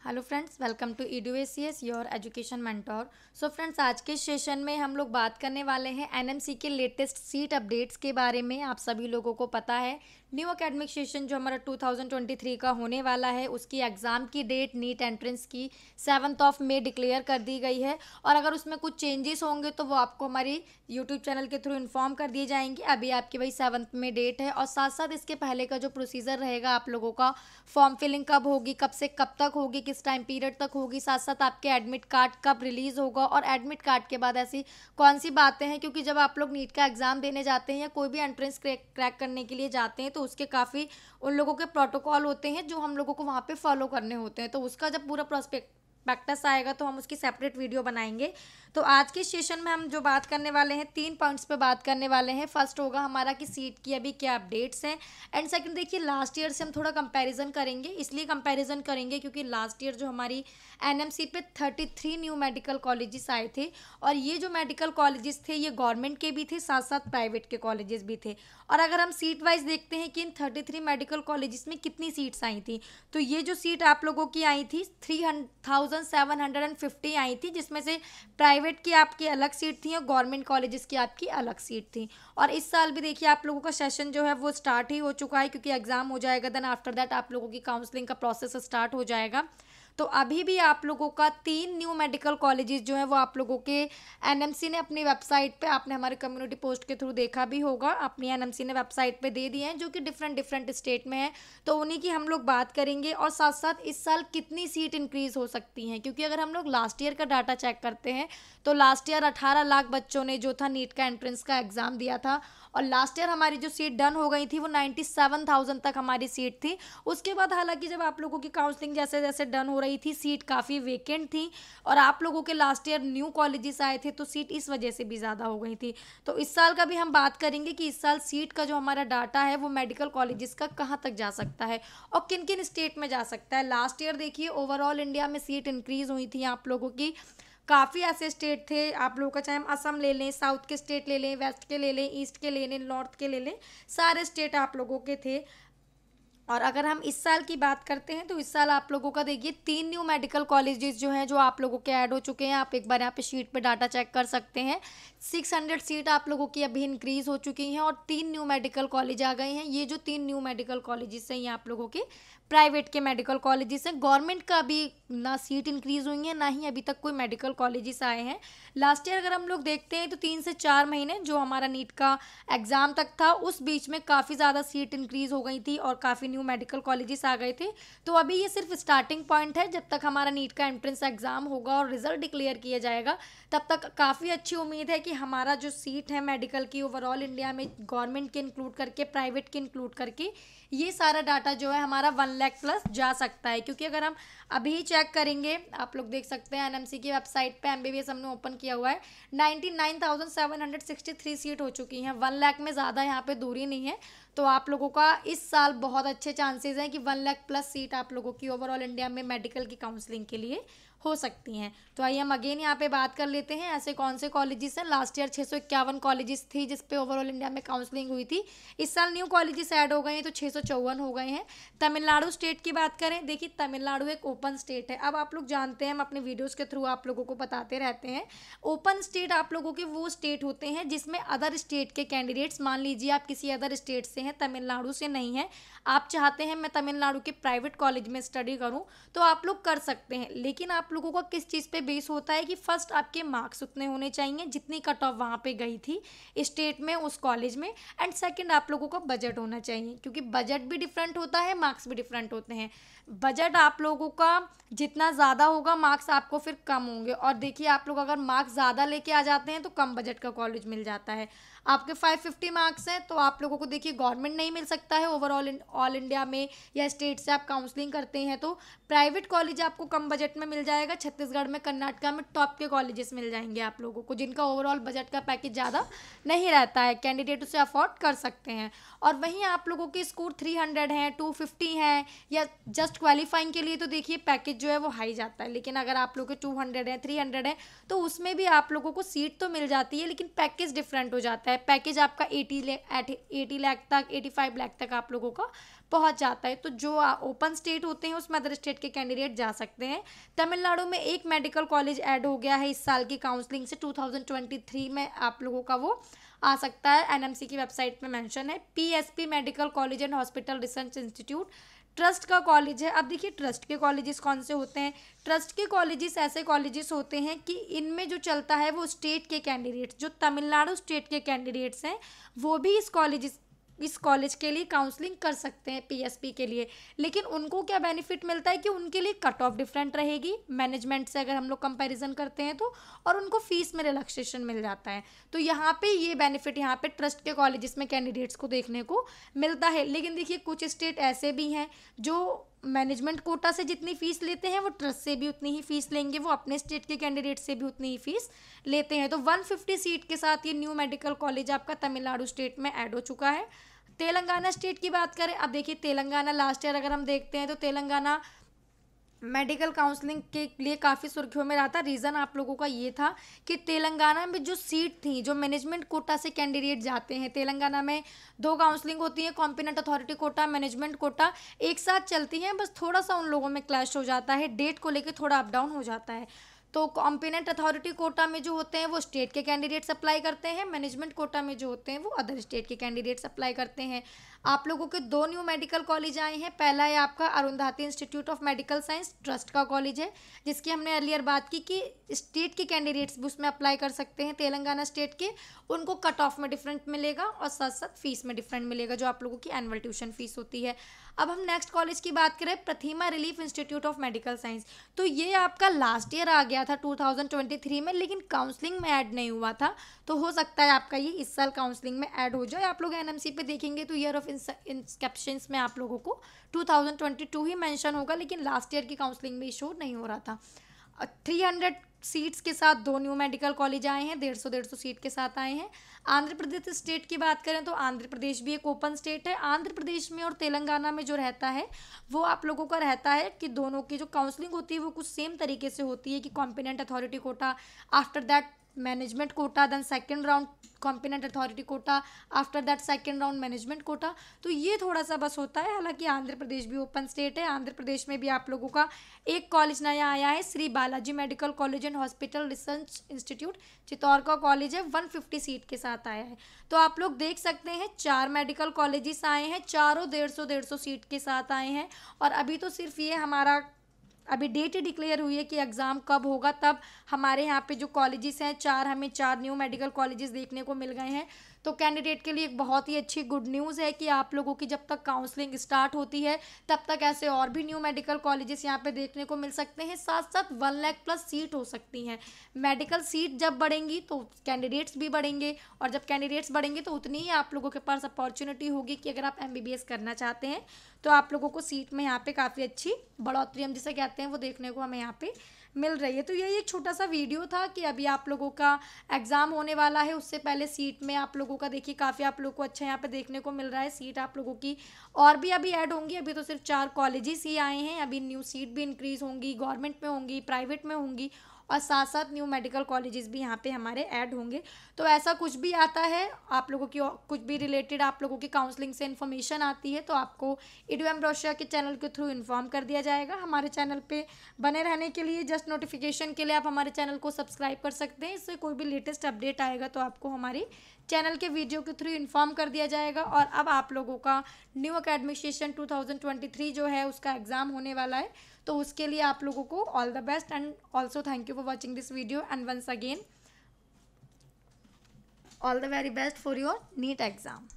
Hello friends, welcome to EduACS your education mentor. So friends, आज के session में हम लोग बात करने वाले हैं एनएमसी के लेटेस्ट सीट अपडेट्स के बारे में। आप सभी लोगों को पता है न्यू एकेडमिक सेशन जो हमारा 2023 का होने वाला है, उसकी एग्ज़ाम की डेट नीट एंट्रेंस की 7 मई डिक्लेयर कर दी गई है। और अगर उसमें कुछ चेंजेस होंगे तो वो आपको हमारी यूट्यूब चैनल के थ्रू इन्फॉर्म कर दिए जाएंगे। अभी आपकी वही 7 में डेट है। और साथ साथ इसके पहले का जो प्रोसीजर रहेगा, आप लोगों का फॉर्म फिलिंग कब होगी, कब से कब तक होगी, किस टाइम पीरियड तक होगी, साथ साथ आपके एडमिट कार्ड कब रिलीज़ होगा और एडमिट कार्ड के बाद ऐसी कौन सी बातें हैं, क्योंकि जब आप लोग नीट का एग्ज़ाम देने जाते हैं या कोई भी एंट्रेंस क्रैक करने के लिए जाते हैं तो उसके काफ़ी उन लोगों के प्रोटोकॉल होते हैं जो हम लोगों को वहाँ पे फॉलो करने होते हैं। तो उसका जब पूरा प्रैक्टिस आएगा तो हम उसकी सेपरेट वीडियो बनाएंगे। तो आज के सेशन में हम जो बात करने वाले हैं, 3 पॉइंट्स पे बात करने वाले हैं। फर्स्ट होगा हमारा कि सीट की अभी क्या अपडेट्स हैं, एंड सेकंड देखिए लास्ट ईयर से हम थोड़ा कंपैरिजन करेंगे। इसलिए कंपैरिजन करेंगे क्योंकि लास्ट ईयर जो हमारी एनएमसी पे 33 न्यू मेडिकल कॉलेजेस आए थे, और ये जो मेडिकल कॉलेजेस थे ये गवर्नमेंट के भी थे, साथ साथ प्राइवेट के कॉलेजेस भी थे। और अगर हम सीट वाइज देखते हैं कि इन 33 मेडिकल कॉलेजेस में कितनी सीट्स आई थी, तो ये जो सीट आप लोगों की आई थी 3750 आई थी, जिसमें से प्राइवेट की आपकी अलग सीट थी और गवर्नमेंट कॉलेजेस की आपकी अलग सीट थी। और इस साल भी देखिए आप लोगों का सेशन जो है वो स्टार्ट ही हो चुका है, क्योंकि एग्जाम हो जाएगा, देन आफ्टर दैट आप लोगों की काउंसलिंग का प्रोसेस स्टार्ट हो जाएगा। तो अभी भी आप लोगों का 3 न्यू मेडिकल कॉलेजेस जो है वो आप लोगों के एनएमसी ने अपनी वेबसाइट पे, आपने हमारे कम्युनिटी पोस्ट के थ्रू देखा भी होगा, अपनी एनएमसी ने वेबसाइट पे दे दिए हैं, जो कि डिफरेंट स्टेट में है। तो उन्हीं की हम लोग बात करेंगे। और साथ साथ इस साल कितनी सीट इंक्रीज हो सकती हैं, क्योंकि अगर हम लोग लास्ट ईयर का डाटा चेक करते हैं तो लास्ट ईयर 18 लाख बच्चों ने जो था नीट का एंट्रेंस का एग्जाम दिया था, और लास्ट ईयर हमारी जो सीट डन हो गई थी वो 97,000 तक हमारी सीट थी। उसके बाद हालांकि जब आप लोगों की काउंसलिंग जैसे जैसे डन हो रही थी, सीट काफ़ी वेकेंट थी, और आप लोगों के लास्ट ईयर न्यू कॉलेजेस आए थे तो सीट इस वजह से भी ज़्यादा हो गई थी। तो इस साल का भी हम बात करेंगे कि इस साल सीट का जो हमारा डाटा है वो मेडिकल कॉलेजेस का कहाँ तक जा सकता है और किन किन स्टेट में जा सकता है। लास्ट ईयर देखिए ओवरऑल इंडिया में सीट इंक्रीज हुई थी आप लोगों की। काफ़ी ऐसे स्टेट थे आप लोगों का, चाहे हम असम ले लें, साउथ के स्टेट ले लें, वेस्ट के ले लें, ईस्ट के ले लें, नॉर्थ के ले लें, सारे स्टेट आप लोगों के थे। और अगर हम इस साल की बात करते हैं तो इस साल आप लोगों का देखिए 3 न्यू मेडिकल कॉलेजेस जो हैं जो आप लोगों के ऐड हो चुके हैं। आप एक बार यहाँ पे शीट पे डाटा चेक कर सकते हैं। 600 सीट आप लोगों की अभी इंक्रीज हो चुकी हैं और 3 न्यू मेडिकल कॉलेज आ गए हैं। ये जो 3 न्यू मेडिकल कॉलेजेस हैं ये आप लोगों के प्राइवेट के मेडिकल कॉलेजेस हैं। गवर्नमेंट का अभी ना सीट इंक्रीज हुई है ना ही अभी तक कोई मेडिकल कॉलेजेस आए हैं। लास्ट ईयर अगर हम लोग देखते हैं तो 3 से 4 महीने जो हमारा नीट का एग्जाम तक था उस बीच में काफ़ी ज़्यादा सीट इंक्रीज हो गई थी और काफ़ी न्यू मेडिकल कॉलेजेस आ गए थे। तो अभी ये सिर्फ स्टार्टिंग पॉइंट है। जब तक हमारा नीट का एंट्रेंस एग्जाम होगा और रिजल्ट डिक्लेयर किया जाएगा तब तक काफ़ी अच्छी उम्मीद है कि हमारा जो सीट है मेडिकल की ओवरऑल इंडिया में, गवर्नमेंट के इंक्लूड करके, प्राइवेट के इंक्लूड करके, ये सारा डाटा जो है हमारा 1 लाख प्लस जा सकता है। क्योंकि अगर हम अभी चेक करेंगे, आप लोग देख सकते हैं एनएमसी की वेबसाइट पे एमबीबीएस हमने ओपन किया हुआ है, 99,763 सीट हो चुकी हैं। 1 लाख में ज़्यादा यहाँ पे दूरी नहीं है। तो आप लोगों का इस साल बहुत अच्छे चांसेस हैं कि 1 लाख प्लस सीट आप लोगों की ओवरऑल इंडिया में मेडिकल की काउंसलिंग के लिए हो सकती हैं। तो आइए हम अगेन यहाँ पे बात कर लेते हैं ऐसे कौन से कॉलेजेस हैं। लास्ट ईयर 651 कॉलेजेस थी जिस पे ओवरऑल इंडिया में काउंसलिंग हुई थी। इस साल न्यू कॉलेजेस ऐड हो गए हैं तो 654 हो गए हैं। तमिलनाडु स्टेट की बात करें, देखिए तमिलनाडु एक ओपन स्टेट है। अब आप लोग जानते हैं, हम अपने वीडियोज़ के थ्रू आप लोगों को बताते रहते हैं, ओपन स्टेट आप लोगों के वो स्टेट होते हैं जिसमें अदर स्टेट के कैंडिडेट्स, मान लीजिए आप किसी अदर स्टेट से हैं, तमिलनाडु से नहीं है, आप चाहते हैं मैं तमिलनाडु के प्राइवेट कॉलेज में स्टडी करूं तो आप लोग कर सकते हैं। लेकिन आप लोगों का किस चीज़ पे बेस होता है कि फर्स्ट आपके मार्क्स उतने होने चाहिए जितनी कट ऑफ वहाँ पे गई थी स्टेट में उस कॉलेज में, एंड सेकंड आप लोगों का बजट होना चाहिए, क्योंकि बजट भी डिफरेंट होता है, मार्क्स भी डिफरेंट होते हैं। बजट आप लोगों का जितना ज़्यादा होगा मार्क्स आपको फिर कम होंगे। और देखिए आप लोग अगर मार्क्स ज़्यादा लेके आ जाते हैं तो कम बजट का कॉलेज मिल जाता है। आपके 550 मार्क्स हैं तो आप लोगों को देखिए गवर्नमेंट नहीं मिल सकता है ओवरऑल ऑल इंडिया में, या स्टेट से आप काउंसलिंग करते हैं तो प्राइवेट कॉलेज आपको कम बजट में मिल जाएगा। छत्तीसगढ़ में, कर्नाटका में टॉप के कॉलेजेस मिल जाएंगे आप लोगों को, जिनका ओवरऑल बजट का पैकेज ज़्यादा नहीं रहता है, कैंडिडेट उसे अफोर्ड कर सकते हैं। और वहीं आप लोगों के स्कोर 300 हैं, 250 हैं, या जस्ट जस्ट क्वालिफाइंग के लिए तो देखिए पैकेज जो है वो हाई जाता है, लेकिन अगर आप लोग के 200 है 300 है तो उसमें भी आप लोगों को सीट तो मिल जाती है, लेकिन पैकेज डिफरेंट हो जाता है। पैकेज आपका 80 लाख तक 85 लाख तक आप लोगों का पहुंच जाता है। तो जो ओपन स्टेट होते हैं उसमें अदर स्टेट के कैंडिडेट जा सकते हैं। तमिलनाडु में एक मेडिकल कॉलेज ऐड हो गया है इस साल की काउंसलिंग से, 2023 में आप लोगों का वो आ सकता है। एनएमसी की वेबसाइट में मेंशन है। PSP medical college and hospital research institute trust का कॉलेज है। अब देखिए ट्रस्ट के कॉलेजेस कौन से होते हैं। ट्रस्ट के कॉलेजेस ऐसे कॉलेजेस होते हैं कि इनमें जो चलता है वो स्टेट के कैंडिडेट्स, जो तमिलनाडु स्टेट के कैंडिडेट्स हैं वो भी इस कॉलेज के लिए काउंसलिंग कर सकते हैं पीएसपी के लिए। लेकिन उनको क्या बेनिफिट मिलता है कि उनके लिए कट ऑफ डिफरेंट रहेगी मैनेजमेंट से अगर हम लोग कंपैरिजन करते हैं तो, और उनको फीस में रिलैक्सेशन मिल जाता है। तो यहाँ पे ये बेनिफिट यहाँ पे ट्रस्ट के कॉलेजेस में कैंडिडेट्स को देखने को मिलता है। लेकिन देखिए कुछ स्टेट ऐसे भी हैं जो मैनेजमेंट कोटा से जितनी फीस लेते हैं वो ट्रस्ट से भी उतनी ही फीस लेंगे, वो अपने स्टेट के कैंडिडेट से भी उतनी ही फीस लेते हैं। तो 150 सीट के साथ ये न्यू मेडिकल कॉलेज आपका तमिलनाडु स्टेट में ऐड हो चुका है। तेलंगाना स्टेट की बात करें, अब देखिए तेलंगाना लास्ट ईयर अगर हम देखते हैं तो तेलंगाना मेडिकल काउंसलिंग के लिए काफ़ी सुर्खियों में रहा था। रीज़न आप लोगों का ये था कि तेलंगाना में जो सीट थी, जो मैनेजमेंट कोटा से कैंडिडेट जाते हैं, तेलंगाना में 2 काउंसलिंग होती है, competent authority quota, management quota एक साथ चलती हैं, बस थोड़ा सा उन लोगों में क्लैश हो जाता है, डेट को लेकर थोड़ा अप डाउन हो जाता है। तो कॉम्पिटेंट अथॉरिटी कोटा में जो होते हैं वो स्टेट के कैंडिडेट्स अप्लाई करते हैं, मैनेजमेंट कोटा में जो होते हैं वो अदर स्टेट के कैंडिडेट्स अप्लाई करते हैं। आप लोगों के 2 न्यू मेडिकल कॉलेज आए हैं। पहला है आपका Arundhati institute of medical science, trust का कॉलेज है, जिसकी हमने अर्लियर बात की कि स्टेट के कैंडिडेट्स भी उसमें अप्लाई कर सकते हैं। तेलंगाना स्टेट के उनको कट ऑफ में डिफरेंट मिलेगा और साथ साथ फीस में डिफरेंट मिलेगा, जो आप लोगों की एनुअल ट्यूशन फीस होती है। अब हम नेक्स्ट कॉलेज की बात करें, Pratima relief institute of medical science. तो ये आपका लास्ट ईयर आ गया था 2023 में, लेकिन काउंसलिंग में ऐड नहीं हुआ था। तो हो सकता है आपका ये इस साल काउंसलिंग में ऐड हो जाए। आप लोग एनएमसी पे देखेंगे तो ईयर ऑफ इंस्क्रिप्शंस में आप लोगों को 2022 ही मेंशन होगा, लेकिन लास्ट ईयर की काउंसलिंग में शो नहीं हो रहा था। 300 सीट्स के साथ 2 न्यू मेडिकल कॉलेज आए हैं, 150 सीट के साथ आए हैं। आंध्र प्रदेश स्टेट की बात करें तो आंध्र प्रदेश भी एक ओपन स्टेट है। आंध्र प्रदेश में और तेलंगाना में जो रहता है वो आप लोगों का रहता है कि दोनों की जो काउंसलिंग होती है वो कुछ सेम तरीके से होती है कि competent authority quota, after that management quota, then second round competent authority quota, after that second round management quota. तो ये थोड़ा सा बस होता है। हालांकि आंध्र प्रदेश भी ओपन स्टेट है। आंध्र प्रदेश में भी आप लोगों का एक कॉलेज नया आया है, Shri Balaji medical college and hospital research institute, Chittor का कॉलेज है, 150 सीट के साथ आया है। तो आप लोग देख सकते हैं 4 मेडिकल कॉलेजेस आए हैं, चारों 150 सीट के साथ आए हैं। और अभी तो सिर्फ ये हमारा अभी डेट ही डिक्लेयर हुई है कि एग्ज़ाम कब होगा, तब हमारे यहाँ पे जो कॉलेजेस हैं हमें 4 न्यू मेडिकल कॉलेजेस देखने को मिल गए हैं। तो कैंडिडेट के लिए एक बहुत ही अच्छी गुड न्यूज़ है कि आप लोगों की जब तक काउंसलिंग स्टार्ट होती है तब तक ऐसे और भी न्यू मेडिकल कॉलेजेस यहाँ पे देखने को मिल सकते हैं। साथ साथ 1 लाख प्लस सीट हो सकती हैं। मेडिकल सीट जब बढ़ेंगी तो कैंडिडेट्स भी बढ़ेंगे, और जब कैंडिडेट्स बढ़ेंगे तो उतनी ही आप लोगों के पास अपॉर्चुनिटी होगी कि अगर आप MBBS करना चाहते हैं तो आप लोगों को सीट में यहाँ पे काफ़ी अच्छी बढ़ोतरी हम जिसे कहते हैं वो देखने को हमें यहाँ पे मिल रही है। तो यही एक छोटा सा वीडियो था कि अभी आप लोगों का एग्ज़ाम होने वाला है, उससे पहले सीट में आप लोगों का देखिए काफ़ी आप लोगों को अच्छा यहाँ पे देखने को मिल रहा है। सीट आप लोगों की और भी अभी ऐड होंगी। अभी तो सिर्फ 4 कॉलेजेस ही आए हैं, अभी न्यू सीट भी इंक्रीज़ होंगी, गवर्नमेंट में होंगी, प्राइवेट में होंगी, और साथ साथ न्यू मेडिकल कॉलेजेस भी यहाँ पे हमारे ऐड होंगे। तो ऐसा कुछ भी आता है आप लोगों की, कुछ भी रिलेटेड आप लोगों की काउंसलिंग से इन्फॉर्मेशन आती है तो आपको EDU एम्ब्रोशिया के चैनल के थ्रू इन्फॉर्म कर दिया जाएगा। हमारे चैनल पे बने रहने के लिए, जस्ट नोटिफिकेशन के लिए आप हमारे चैनल को सब्सक्राइब कर सकते हैं। इससे कोई भी लेटेस्ट अपडेट आएगा तो आपको हमारे चैनल के वीडियो के थ्रू इन्फॉर्म कर दिया जाएगा। और अब आप लोगों का न्यू अकेडमिक सेशन 2023 जो है उसका एग्ज़ाम होने वाला है, तो उसके लिए आप लोगों को all the best and also thank you for watching this video and once again all the very best for your NEET exam.